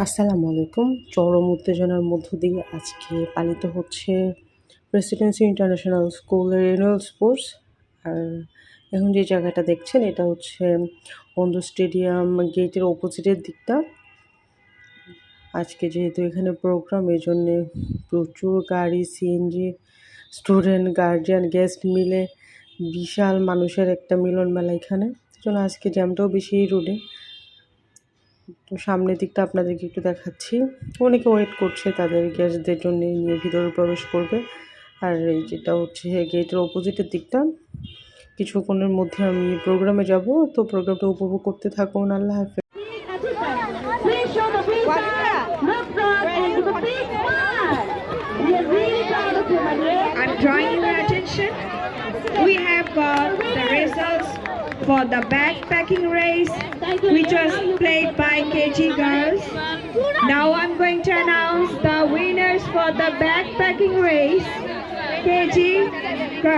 আসসালামু আলাইকুম। চরম উত্তেজনার মধ্য দিয়ে আজকে পালিত হচ্ছে প্রেসিডেন্সি ইন্টারন্যাশনাল স্কুলের অ্যানুয়াল স্পোর্টস। আর এখন যে জায়গাটা দেখছেন এটা হচ্ছে বন্ধু স্টেডিয়াম গেটের অপোজিটের দিকটা। আজকে যেহেতু এখানে প্রোগ্রাম এজন্যে প্রচুর গাড়ি, সিএনজি, স্টুডেন্ট, গার্জিয়ান, গেস্ট মিলে বিশাল মানুষের একটা মিলন মেলা এখানে। এজন্য আজকে জ্যামটাও বেশি এই রোডে। তো সামনের দিকটা আপনাদেরকে একটু দেখাচ্ছি। অনেকে ওয়েট করছে তাদের গেস্টদের জন্য নিয়ে ভিতরে প্রবেশ করবে। আর এই যেটা হচ্ছে গেটের অপোজিটের দিকটা। কিছুক্ষণের মধ্যে আমি প্রোগ্রামে যাব, তো প্রোগ্রামটা উপভোগ করতে থাকুন। আল্লাহ হাফেজ। Please show the big smile. Look front and do the big smile. We are really proud of you, my dear. I'm drawing your attention. We have got the results for the backpacking race, which was played by KG girls. Now I'm going to announce the winners for the backpacking race. KG girls.